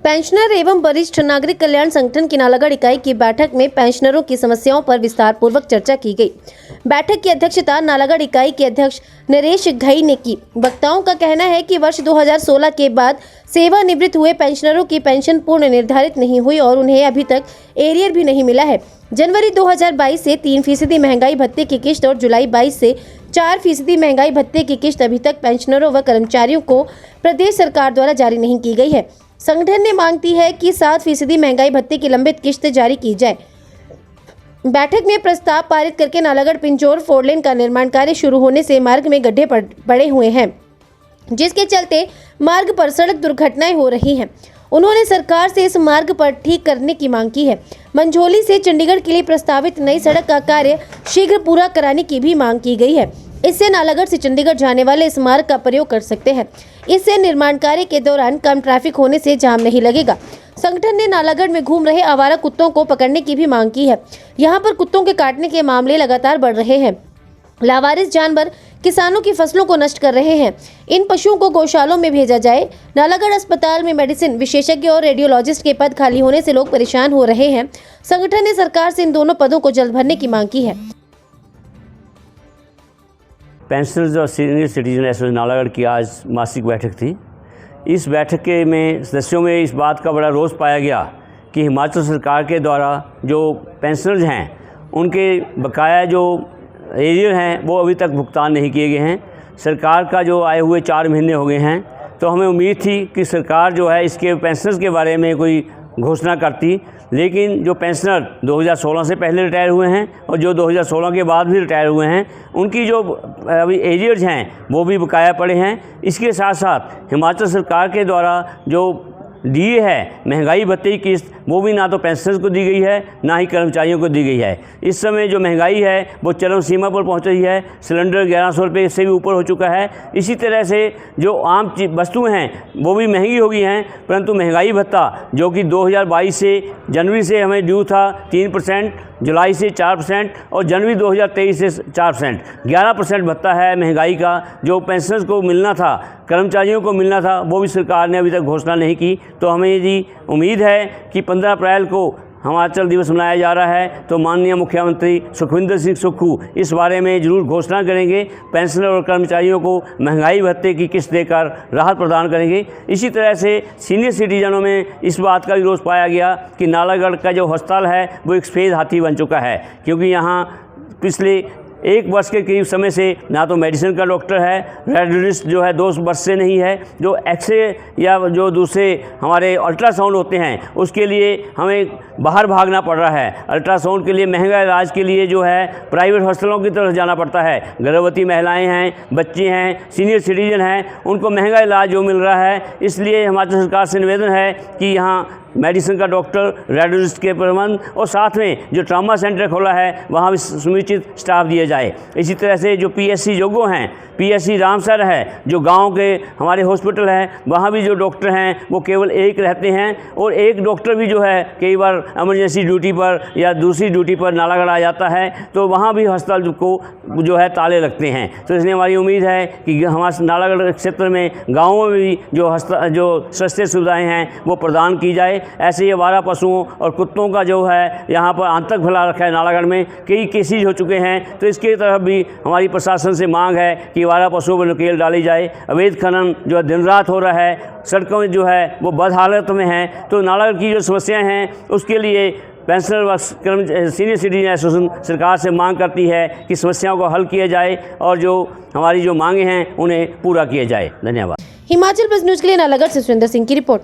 Pensioner एवं वरिष्ठ नागरिक कल्याण संगठन की नालागढ़ इकाई की बैठक में पेंशनरों की समस्याओं पर विस्तार पूर्वक चर्चा की गई। बैठक की अध्यक्षता नालागढ़ इकाई के अध्यक्ष नरेश घई ने की। वक्ताओं का कहना है कि वर्ष 2016 के बाद सेवानिवृत्त हुए पेंशनरों की पेंशन पूर्ण निर्धारित नहीं हुई और उन्हें अभी तक एरियर भी नहीं मिला है। जनवरी 2022 से 3% महंगाई भत्ते की किश्त और जुलाई 22 से 4% महंगाई भत्ते की किश्त अभी तक पेंशनरों व कर्मचारियों को प्रदेश सरकार द्वारा जारी नहीं की गई है। संगठन ने मांगती है कि 7% महंगाई भत्ते की लंबित किश्त जारी की जाए। बैठक में प्रस्ताव पारित करके नालागढ़ पिंजौर 4 लेन का निर्माण कार्य शुरू होने से मार्ग में गड्ढे पड़े हुए हैं, जिसके चलते मार्ग पर सड़क दुर्घटनाएं हो रही हैं। उन्होंने सरकार से इस मार्ग पर ठीक करने की मांग की है। मंझोली से चंडीगढ़ के लिए प्रस्तावित नई सड़क का कार्य शीघ्र पूरा कराने की भी मांग की गई है। इससे नालागढ़ से चंडीगढ़ जाने वाले इस मार्ग का प्रयोग कर सकते हैं। इससे निर्माण कार्य के दौरान कम ट्रैफिक होने से जाम नहीं लगेगा। संगठन ने नालागढ़ में घूम रहे आवारा कुत्तों को पकड़ने की भी मांग की है। यहाँ पर कुत्तों के काटने के मामले लगातार बढ़ रहे हैं। लावारिस जानवर किसानों की फसलों को नष्ट कर रहे हैं। इन पशुओं को गौशालों में भेजा जाए। नालागढ़ अस्पताल में मेडिसिन विशेषज्ञ और रेडियोलॉजिस्ट के पद खाली होने से लोग परेशान हो रहे हैं। संगठन ने सरकार से इन दोनों पदों को जल्द भरने की मांग की है। पेंशनर्स और सीनियर सिटीजन एसोसिएशन नालागढ़ की आज मासिक बैठक थी। इस बैठक के में सदस्यों में इस बात का बड़ा रोष पाया गया कि हिमाचल सरकार के द्वारा जो पेंशनर्स हैं उनके बकाया जो एरियर हैं वो अभी तक भुगतान नहीं किए गए हैं। सरकार का जो आए हुए 4 महीने हो गए हैं, तो हमें उम्मीद थी कि सरकार जो है इसके पेंशनर्स के बारे में कोई घोषणा करती, लेकिन जो पेंशनर 2016 से पहले रिटायर हुए हैं और जो 2016 के बाद भी रिटायर हुए हैं, उनकी जो अभी एरियर्स हैं वो भी बकाया पड़े हैं। इसके साथ साथ हिमाचल सरकार के द्वारा जो दिए है महंगाई भत्ते की किस्त, वो भी ना तो पेंशनर्स को दी गई है ना ही कर्मचारियों को दी गई है। इस समय जो महंगाई है वो चरम सीमा पर पहुंच रही है। सिलेंडर 1100 रुपये से भी ऊपर हो चुका है। इसी तरह से जो आम वस्तुएं हैं वो भी महंगी हो गई हैं, परंतु महंगाई भत्ता जो कि 2022 से जनवरी से हमें ड्यू था 3%, जुलाई से 4% और जनवरी 2023 से 4%, 11% भत्ता है महंगाई का जो पेंशनर्स को मिलना था, कर्मचारियों को मिलना था, वो भी सरकार ने अभी तक घोषणा नहीं की। तो हमें यदि उम्मीद है कि 15 अप्रैल को हिमाचल दिवस मनाया जा रहा है, तो माननीय मुख्यमंत्री सुखविंदर सिंह सुक्खू इस बारे में ज़रूर घोषणा करेंगे। पेंशनर और कर्मचारियों को महंगाई भत्ते की किस्त देकर राहत प्रदान करेंगे। इसी तरह से सीनियर सिटीजनों में इस बात का विरोध पाया गया कि नालागढ़ का जो अस्पताल है वो एक सफ़ेद हाथी बन चुका है, क्योंकि यहाँ पिछले 1 वर्ष के करीब समय से ना तो मेडिसिन का डॉक्टर है, रेडियोलॉजिस्ट जो है 2 वर्ष से नहीं है, जो एक्सरे या जो दूसरे हमारे अल्ट्रासाउंड होते हैं उसके लिए हमें बाहर भागना पड़ रहा है। अल्ट्रासाउंड के लिए महंगा इलाज के लिए जो है प्राइवेट हॉस्पिटलों की तरफ जाना पड़ता है। गर्भवती महिलाएं हैं, बच्चे हैं, सीनियर सिटीजन हैं, उनको महंगा इलाज जो मिल रहा है। इसलिए हिमाचल सरकार से निवेदन है कि यहाँ मेडिसिन का डॉक्टर, रेडियोलॉजिस्ट के प्रबंध और साथ में जो ट्रामा सेंटर खोला है वहाँ भी समुचित स्टाफ दिया जाए। इसी तरह से जो पीएससी जोगो हैं, पीएससी रामसर है, जो गांव के हमारे हॉस्पिटल हैं, वहाँ भी जो डॉक्टर हैं वो केवल 1 रहते हैं और 1 डॉक्टर भी जो है कई बार इमरजेंसी ड्यूटी पर या दूसरी ड्यूटी पर नालागढ़ आ जाता है, तो वहाँ भी अस्पताल को जो है ताले लगते हैं। तो इसलिए हमारी उम्मीद है कि हमारे नालागढ़ क्षेत्र में गाँवों में भी जो स्वास्थ्य सुविधाएँ हैं वो प्रदान की जाए। ऐसे ही आवारा पशुओं और कुत्तों का जो है यहाँ पर आतंक फैला रखा है। नालागढ़ में कई केसेज हो चुके हैं, तो इसके तरफ भी हमारी प्रशासन से मांग है कि आवारा पशुओं पर नकेल डाली जाए। अवैध खनन जो दिन रात हो रहा है, सड़कों में जो है वो बद हालत में हैं। तो नालागढ़ की जो समस्याएं हैं उसके लिए पेंशनर व सीनियर सिटीजन एसोसिएशन सरकार से मांग करती है कि समस्याओं को हल किया जाए और जो हमारी जो मांगे हैं उन्हें पूरा किया जाए। धन्यवाद। हिमाचल प्रेस न्यूज़ के लिए नालागढ़ से सुरेंद्र सिंह की रिपोर्ट।